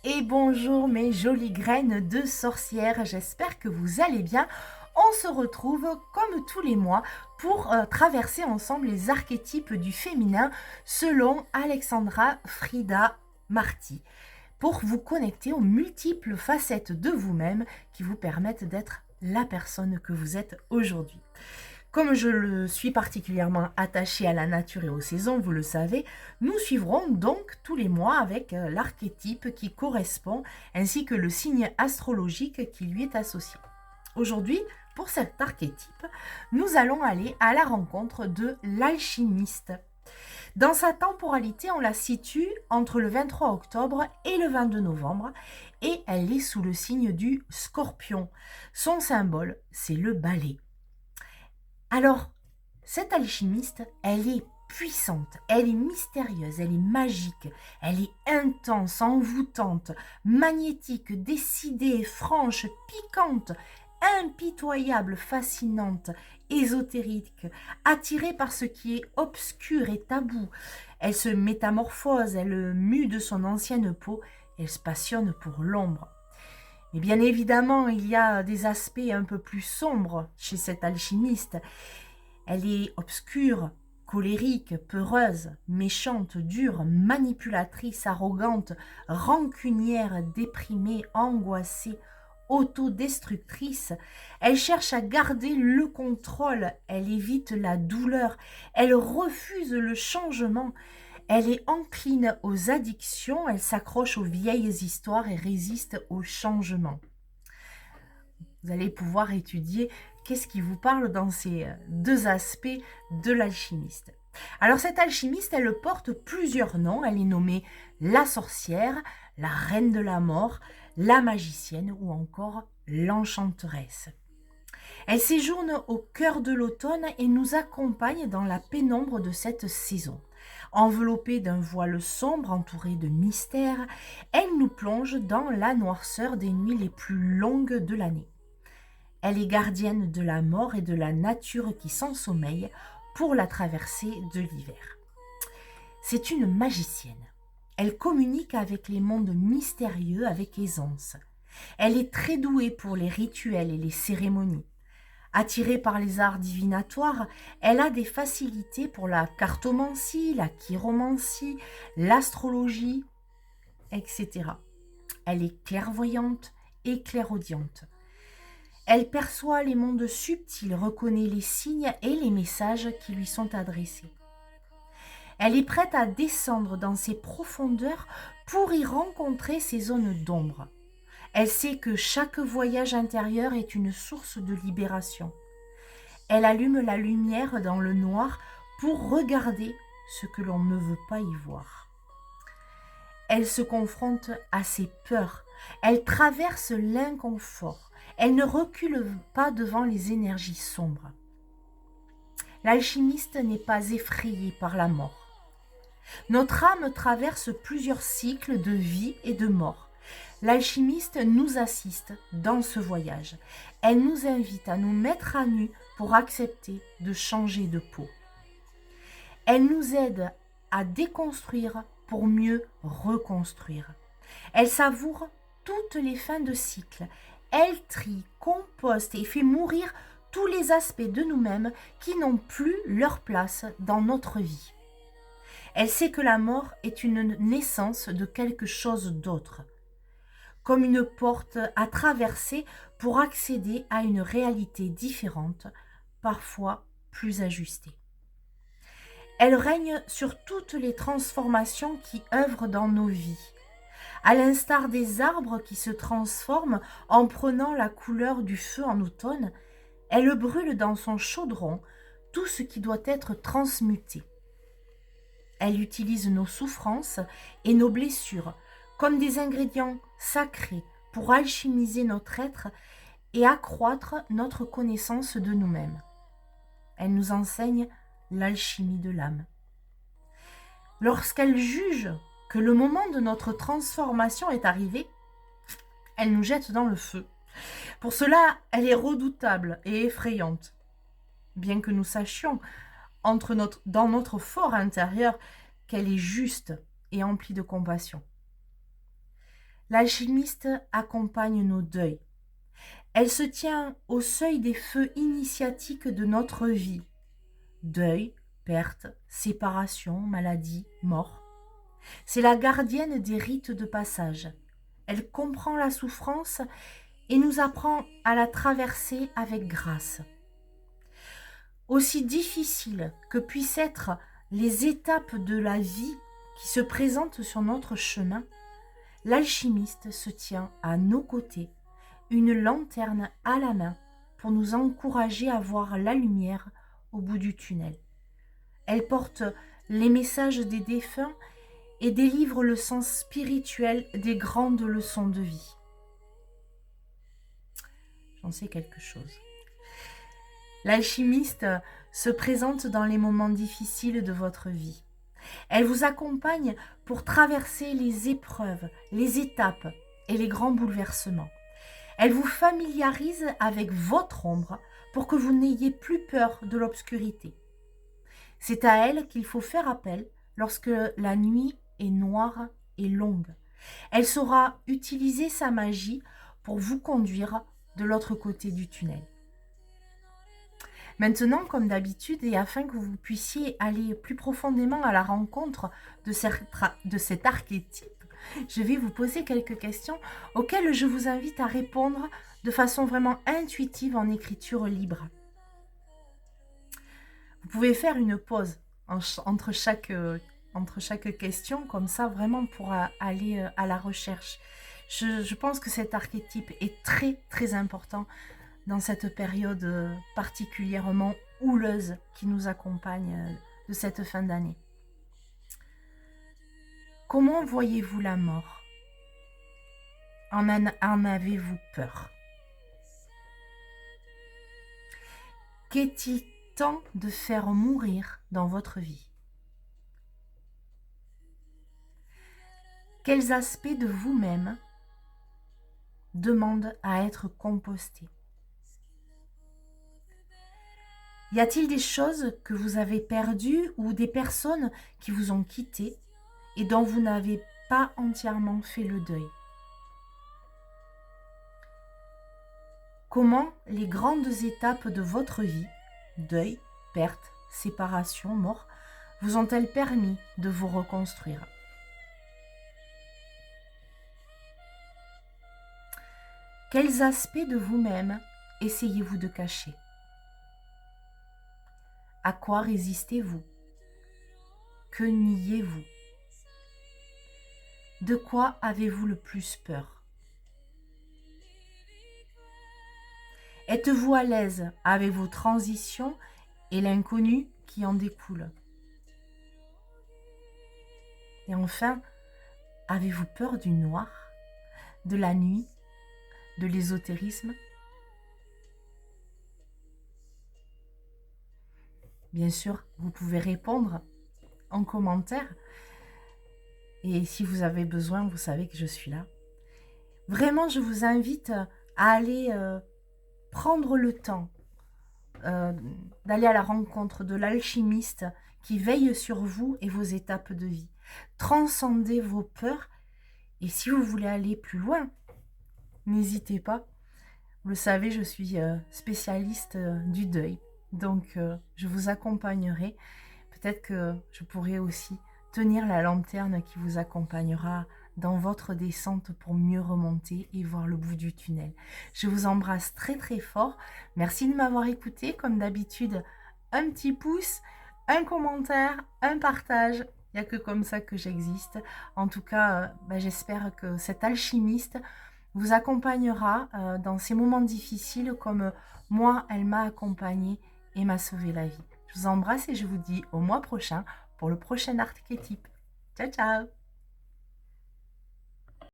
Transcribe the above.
Et bonjour mes jolies graines de sorcières, j'espère que vous allez bien. On se retrouve comme tous les mois pour traverser ensemble les archétypes du féminin selon Alexandra Frida Marty, pour vous connecter aux multiples facettes de vous-même qui vous permettent d'être la personne que vous êtes aujourd'hui. Comme je le suis particulièrement attachée à la nature et aux saisons, vous le savez, nous suivrons donc tous les mois avec l'archétype qui correspond ainsi que le signe astrologique qui lui est associé. Aujourd'hui, pour cet archétype, nous allons aller à la rencontre de l'alchimiste. Dans sa temporalité, on la situe entre le 23 octobre et le 22 novembre et elle est sous le signe du Scorpion. Son symbole, c'est le balai. Alors, cette alchimiste, elle est puissante, elle est mystérieuse, elle est magique, elle est intense, envoûtante, magnétique, décidée, franche, piquante, impitoyable, fascinante, ésotérique, attirée par ce qui est obscur et tabou. Elle se métamorphose, elle mue de son ancienne peau, elle se passionne pour l'ombre. Et bien évidemment, il y a des aspects un peu plus sombres chez cette alchimiste. Elle est obscure, colérique, peureuse, méchante, dure, manipulatrice, arrogante, rancunière, déprimée, angoissée, autodestructrice. Elle cherche à garder le contrôle, elle évite la douleur, elle refuse le changement. Elle est encline aux addictions, elle s'accroche aux vieilles histoires et résiste au changement. Vous allez pouvoir étudier qu'est-ce qui vous parle dans ces deux aspects de l'alchimiste. Alors cette alchimiste, elle porte plusieurs noms. Elle est nommée la sorcière, la reine de la mort, la magicienne ou encore l'enchanteresse. Elle séjourne au cœur de l'automne et nous accompagne dans la pénombre de cette saison. Enveloppée d'un voile sombre entouré de mystères, elle nous plonge dans la noirceur des nuits les plus longues de l'année. Elle est gardienne de la mort et de la nature qui s'ensommeille pour la traversée de l'hiver. C'est une magicienne. Elle communique avec les mondes mystérieux avec aisance. Elle est très douée pour les rituels et les cérémonies. Attirée par les arts divinatoires, elle a des facilités pour la cartomancie, la chiromancie, l'astrologie, etc. Elle est clairvoyante et clairaudiente. Elle perçoit les mondes subtils, reconnaît les signes et les messages qui lui sont adressés. Elle est prête à descendre dans ses profondeurs pour y rencontrer ses zones d'ombre. Elle sait que chaque voyage intérieur est une source de libération. Elle allume la lumière dans le noir pour regarder ce que l'on ne veut pas y voir. Elle se confronte à ses peurs. Elle traverse l'inconfort. Elle ne recule pas devant les énergies sombres. L'alchimiste n'est pas effrayée par la mort. Notre âme traverse plusieurs cycles de vie et de mort. L'alchimiste nous assiste dans ce voyage. Elle nous invite à nous mettre à nu pour accepter de changer de peau. Elle nous aide à déconstruire pour mieux reconstruire. Elle savoure toutes les fins de cycle. Elle trie, composte et fait mourir tous les aspects de nous-mêmes qui n'ont plus leur place dans notre vie. Elle sait que la mort est une naissance de quelque chose d'autre, comme une porte à traverser pour accéder à une réalité différente, parfois plus ajustée. Elle règne sur toutes les transformations qui œuvrent dans nos vies. À l'instar des arbres qui se transforment en prenant la couleur du feu en automne, elle brûle dans son chaudron tout ce qui doit être transmuté. Elle utilise nos souffrances et nos blessures comme des ingrédients sacrés pour alchimiser notre être et accroître notre connaissance de nous-mêmes. Elle nous enseigne l'alchimie de l'âme. Lorsqu'elle juge que le moment de notre transformation est arrivé, elle nous jette dans le feu. Pour cela, elle est redoutable et effrayante. Bien que nous sachions dans notre fort intérieur qu'elle est juste et emplie de compassion. L'alchimiste accompagne nos deuils. Elle se tient au seuil des feux initiatiques de notre vie. Deuil, perte, séparation, maladie, mort. C'est la gardienne des rites de passage. Elle comprend la souffrance et nous apprend à la traverser avec grâce. Aussi difficiles que puissent être les étapes de la vie qui se présentent sur notre chemin, l'alchimiste se tient à nos côtés, une lanterne à la main, pour nous encourager à voir la lumière au bout du tunnel. Elle porte les messages des défunts et délivre le sens spirituel des grandes leçons de vie. J'en sais quelque chose. L'alchimiste se présente dans les moments difficiles de votre vie. Elle vous accompagne pour traverser les épreuves, les étapes et les grands bouleversements. Elle vous familiarise avec votre ombre pour que vous n'ayez plus peur de l'obscurité. C'est à elle qu'il faut faire appel lorsque la nuit est noire et longue. Elle saura utiliser sa magie pour vous conduire de l'autre côté du tunnel. Maintenant, comme d'habitude, et afin que vous puissiez aller plus profondément à la rencontre de cet archétype, je vais vous poser quelques questions auxquelles je vous invite à répondre de façon vraiment intuitive en écriture libre. Vous pouvez faire une pause entre chaque question, comme ça, vraiment pour aller à la recherche. Je pense que cet archétype est très, très important dans cette période particulièrement houleuse qui nous accompagne de cette fin d'année. Comment voyez-vous la mort? En avez-vous peur? Qu'est-il temps de faire mourir dans votre vie? Quels aspects de vous-même demandent à être compostés? Y a-t-il des choses que vous avez perdues ou des personnes qui vous ont quitté et dont vous n'avez pas entièrement fait le deuil? Comment les grandes étapes de votre vie, deuil, perte, séparation, mort, vous ont-elles permis de vous reconstruire? Quels aspects de vous-même essayez-vous de cacher? À quoi résistez-vous? Que niez-vous? De quoi avez-vous le plus peur? Êtes-vous à l'aise avec vos transitions et l'inconnu qui en découle? Et enfin, avez-vous peur du noir, de la nuit, de l'ésotérisme? Bien sûr, vous pouvez répondre en commentaire. Et si vous avez besoin, vous savez que je suis là. Vraiment, je vous invite à aller prendre le temps d'aller à la rencontre de l'alchimiste qui veille sur vous et vos étapes de vie. Transcendez vos peurs. Et si vous voulez aller plus loin, n'hésitez pas. Vous le savez, je suis spécialiste du deuil. Donc, je vous accompagnerai. Peut-être que je pourrai aussi tenir la lanterne qui vous accompagnera dans votre descente pour mieux remonter et voir le bout du tunnel. Je vous embrasse très très fort. Merci de m'avoir écouté. Comme d'habitude, un petit pouce, un commentaire, un partage. Il n'y a que comme ça que j'existe. En tout cas, j'espère que cet alchimiste vous accompagnera dans ces moments difficiles comme moi, elle m'a accompagnée et m'a sauvé la vie. Je vous embrasse et je vous dis au mois prochain pour le prochain archétype. Ciao, ciao!